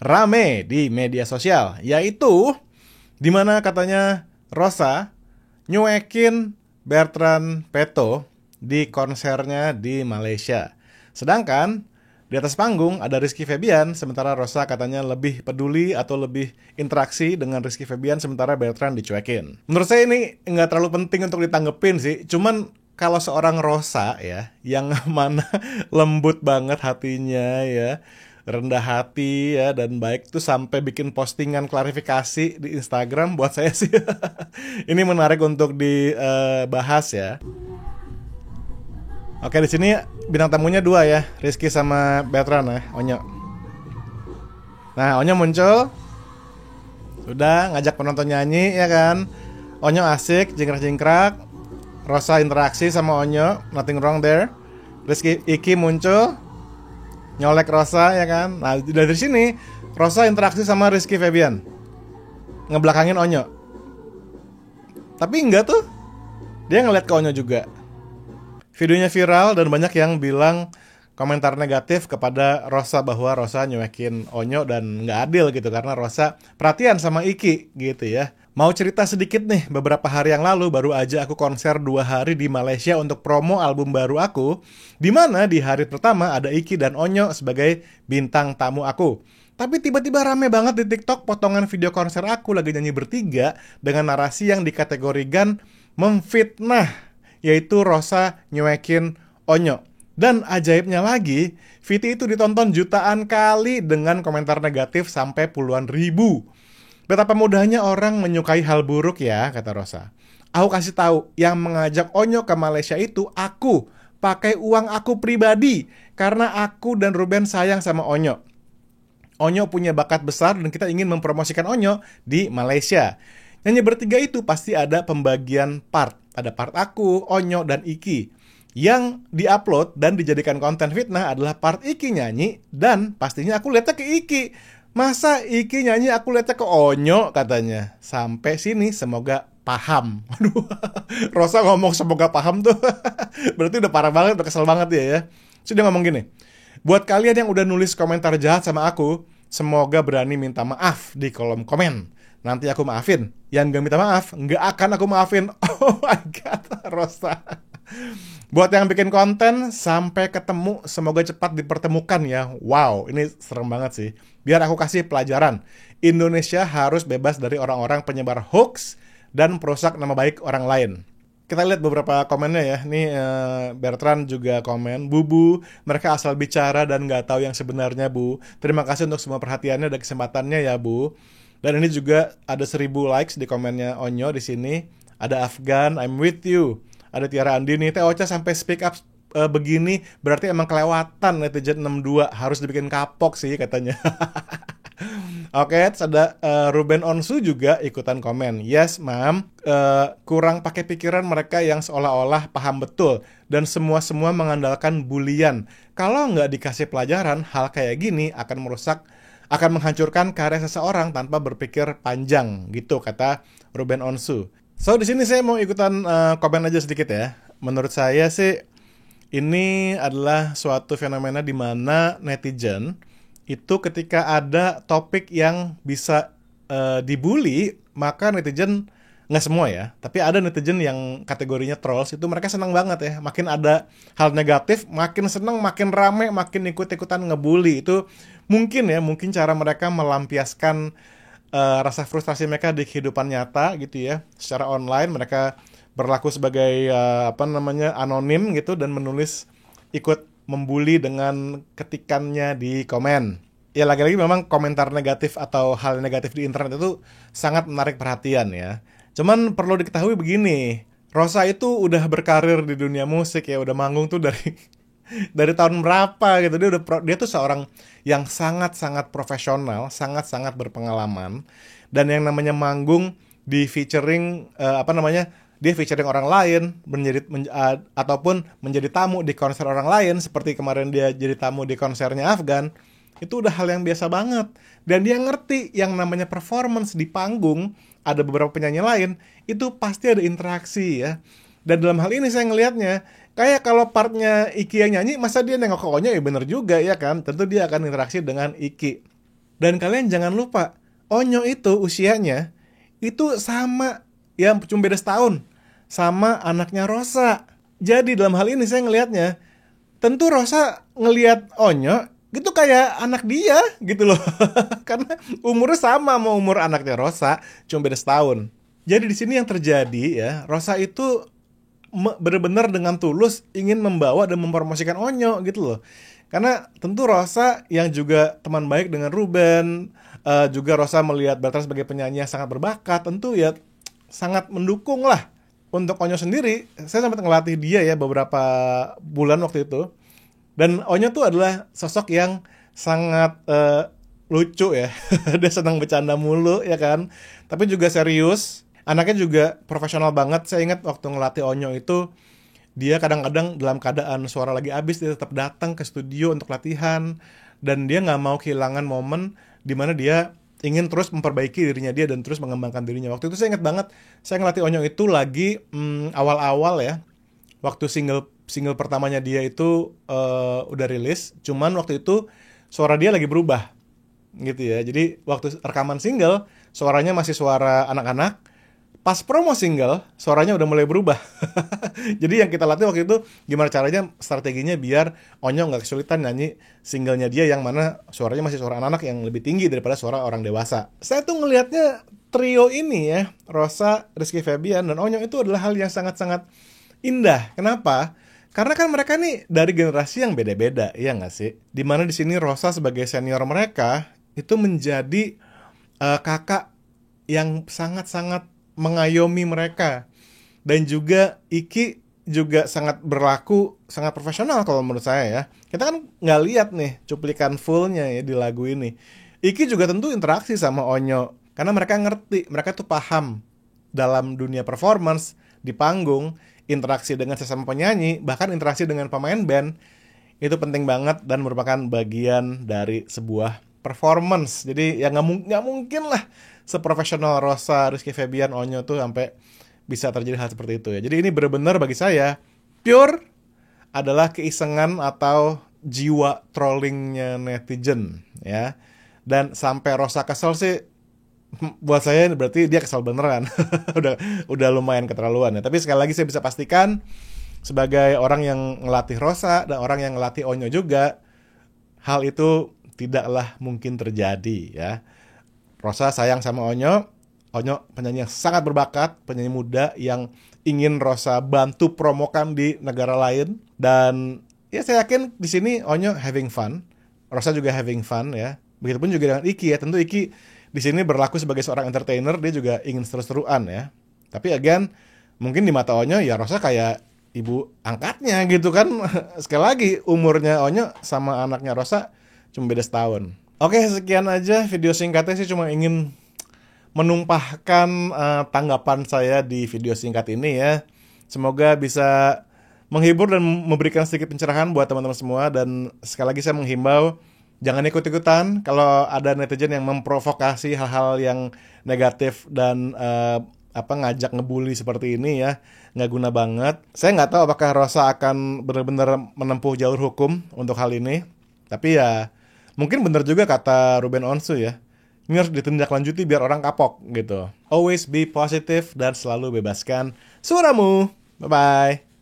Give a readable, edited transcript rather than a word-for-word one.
rame di media sosial, yaitu dimana katanya Rosa nyuekin Bertrand Peto di konsernya di Malaysia. Sedangkan di atas panggung ada Rizky Febian, sementara Rosa katanya lebih peduli atau lebih interaksi dengan Rizky Febian, sementara Bertrand dicuekin. Menurut saya ini nggak terlalu penting untuk ditanggepin sih, cuman kalau seorang Rosa ya, yang mana lembut banget hatinya ya, rendah hati ya, dan baik tuh sampai bikin postingan klarifikasi di Instagram, buat saya sih ini menarik untuk dibahas ya. Oke, di sini bintang tamunya dua ya, Rizky sama Bertrand ya, Onyo. Nah, Onyo muncul, udah ngajak penonton nyanyi ya kan. Onyo asik, jingkrak-jingkrak. Rosa interaksi sama Onyo, nothing wrong there. Rizky Iki muncul, nyolek Rosa ya kan. Nah, dari sini Rosa interaksi sama Rizky Febian, ngebelakangin Onyo. Tapi enggak tuh, dia ngeliat ke Onyo juga. Videonya viral dan banyak yang bilang komentar negatif kepada Rosa bahwa Rosa nyuekin Onyo dan nggak adil gitu karena Rosa perhatian sama Iki gitu ya. Mau cerita sedikit nih, beberapa hari yang lalu baru aja aku konser 2 hari di Malaysia untuk promo album baru aku, di mana di hari pertama ada Iki dan Onyo sebagai bintang tamu aku. Tapi tiba-tiba rame banget di TikTok potongan video konser aku lagi nyanyi bertiga dengan narasi yang dikategorikan memfitnah, yaitu Rosa nyuekin Onyo. Dan ajaibnya lagi, VT itu ditonton jutaan kali dengan komentar negatif sampai puluhan ribu. Betapa mudahnya orang menyukai hal buruk ya, kata Rosa. Aku kasih tahu, yang mengajak Onyo ke Malaysia itu aku, pakai uang aku pribadi, karena aku dan Ruben sayang sama Onyo. Onyo punya bakat besar dan kita ingin mempromosikan Onyo di Malaysia. Nyanyi bertiga itu pasti ada pembagian part. Ada part aku, Onyo, dan Iki. Yang diupload dan dijadikan konten fitnah adalah part Iki nyanyi, dan pastinya aku lihatnya ke Iki. Masa Iki nyanyi aku lihatnya ke Onyo, katanya. Sampai sini semoga paham. Waduh, Rosa ngomong semoga paham tuh. Berarti udah parah banget, udah kesel banget ya. Sudah ngomong gini, buat kalian yang udah nulis komentar jahat sama aku, semoga berani minta maaf di kolom komen. Nanti aku maafin. Yang gak minta maaf, gak akan aku maafin. Oh my god, Rosa. Buat yang bikin konten, sampai ketemu, semoga cepat dipertemukan ya. Wow, ini serem banget sih. Biar aku kasih pelajaran. Indonesia harus bebas dari orang-orang penyebar hoax dan perusak nama baik orang lain. Kita lihat beberapa komennya ya. Nih Bertrand juga komen, "Bu, mereka asal bicara dan gak tahu yang sebenarnya, Bu. Terima kasih untuk semua perhatiannya dan kesempatannya ya, Bu." Dan ini juga ada 1000 likes di komennya Onyo di sini. Ada Afgan, I'm with you. Ada Tiara Andini, Teh Ocha sampai speak up begini berarti emang kelewatan netizen 62, harus dibikin kapok sih katanya. Oke, ada Ruben Onsu juga ikutan komen. Yes, Mam, kurang pakai pikiran mereka yang seolah-olah paham betul dan semua mengandalkan bulian. Kalau nggak dikasih pelajaran, hal kayak gini akan menghancurkan karya seseorang tanpa berpikir panjang, gitu kata Ruben Onsu. So di sini saya mau ikutan komen aja sedikit ya. Menurut saya sih ini adalah suatu fenomena di mana netizen itu ketika ada topik yang bisa dibully, maka netizen, nggak semua ya, tapi ada netizen yang kategorinya trolls, itu mereka senang banget ya. Makin ada hal negatif, makin senang, makin rame, makin ikut-ikutan ngebully. Itu mungkin cara mereka melampiaskan rasa frustrasi mereka di kehidupan nyata gitu ya. Secara online mereka berlaku sebagai anonim gitu dan menulis ikut membuli dengan ketikannya di komen. Ya lagi-lagi memang komentar negatif atau hal negatif di internet itu sangat menarik perhatian ya. Cuman perlu diketahui begini, Rosa itu udah berkarir di dunia musik ya, udah manggung tuh dari tahun berapa gitu. Dia tuh seorang yang sangat-sangat profesional, sangat-sangat berpengalaman, dan yang namanya manggung di featuring dia featuring orang lain, ataupun menjadi tamu di konser orang lain, seperti kemarin dia jadi tamu di konsernya Afgan. Itu udah hal yang biasa banget. Dan dia ngerti yang namanya performance di panggung, ada beberapa penyanyi lain, itu pasti ada interaksi ya. Dan dalam hal ini saya ngelihatnya, kayak kalau partnya Iki yang nyanyi, masa dia nengok ke Onyo, ya bener juga ya kan. Tentu dia akan interaksi dengan Iki. Dan kalian jangan lupa, Onyo itu usianya itu sama, ya cuma beda setahun, sama anaknya Rosa. Jadi dalam hal ini saya ngelihatnya, tentu Rosa ngelihat Onyo gitu kayak anak dia gitu loh. Karena umurnya sama sama umur anaknya Rosa, cuma beda setahun. Jadi di sini yang terjadi ya, Rosa itu benar-benar dengan tulus ingin membawa dan mempromosikan Onyo gitu loh. Karena tentu Rosa yang juga teman baik dengan Ruben, juga Rosa melihat Bertrand sebagai penyanyi yang sangat berbakat, tentu ya sangat mendukung lah untuk Onyo sendiri. Saya sempat ngelatih dia ya beberapa bulan waktu itu. Dan Onyo tuh adalah sosok yang sangat lucu ya. Dia senang bercanda mulu ya kan. Tapi juga serius. Anaknya juga profesional banget. Saya ingat waktu ngelatih Onyo itu, dia kadang-kadang dalam keadaan suara lagi habis, dia tetap datang ke studio untuk latihan. Dan dia nggak mau kehilangan momen di mana dia ingin terus memperbaiki dirinya dia dan terus mengembangkan dirinya. Waktu itu saya ingat banget, saya ngelatih Onyo itu lagi awal-awal ya. Waktu single pertamanya dia itu udah rilis. Cuman waktu itu suara dia lagi berubah gitu ya. Jadi waktu rekaman single, suaranya masih suara anak-anak. Pas promo single, suaranya udah mulai berubah. Jadi yang kita latih waktu itu, gimana caranya strateginya biar Onyo nggak kesulitan nyanyi singlenya dia yang mana suaranya masih suara anak-anak yang lebih tinggi daripada suara orang dewasa. Saya tuh ngelihatnya trio ini ya, Rosa, Rizky Febian, dan Onyo itu adalah hal yang sangat-sangat indah. Kenapa? Karena kan mereka nih dari generasi yang beda-beda, ya nggak sih? Dimana di sini Rosa sebagai senior mereka, itu menjadi kakak yang sangat-sangat mengayomi mereka. Dan juga Iki juga sangat berlaku, sangat profesional kalau menurut saya ya. Kita kan nggak lihat nih cuplikan fullnya ya di lagu ini. Iki juga tentu interaksi sama Onyo, karena mereka ngerti, mereka tuh paham dalam dunia performance, di panggung, interaksi dengan sesama penyanyi, bahkan interaksi dengan pemain band, itu penting banget dan merupakan bagian dari sebuah performance. Jadi ya nggak mungkin lah seprofesional Rosa, Rizky Febian, Onyo tuh sampai bisa terjadi hal seperti itu ya. Jadi ini benar-benar bagi saya pure adalah keisengan atau jiwa trollingnya netizen ya. Dan sampai Rosa kesel sih, buat saya berarti dia kesel beneran. udah lumayan keterlaluan ya. Tapi sekali lagi saya bisa pastikan sebagai orang yang ngelatih Rosa dan orang yang ngelatih Onyo juga, hal itu tidaklah mungkin terjadi ya. Rosa sayang sama Onyo. Onyo penyanyi yang sangat berbakat, penyanyi muda yang ingin Rosa bantu promokan di negara lain. Dan ya saya yakin di sini Onyo having fun, Rosa juga having fun ya. Begitupun juga dengan Iki ya. Tentu Iki di sini berlaku sebagai seorang entertainer, dia juga ingin seru-seruan ya. Tapi again, mungkin di mata Onyo ya Rosa kayak ibu angkatnya gitu kan. Sekali lagi umurnya Onyo sama anaknya Rosa cuma beda setahun. Oke, sekian aja video singkatnya, sih cuma ingin menumpahkan tanggapan saya di video singkat ini ya. Semoga bisa menghibur dan memberikan sedikit pencerahan buat teman-teman semua. Dan sekali lagi saya menghimbau, jangan ikut-ikutan kalau ada netizen yang memprovokasi hal-hal yang negatif dan ngajak ngebully seperti ini ya. Nggak guna banget. Saya nggak tahu apakah Rosa akan benar-benar menempuh jalur hukum untuk hal ini. Tapi ya mungkin benar juga kata Ruben Onsu ya, ini harus ditindaklanjuti biar orang kapok gitu. Always be positive dan selalu bebaskan suaramu. Bye-bye.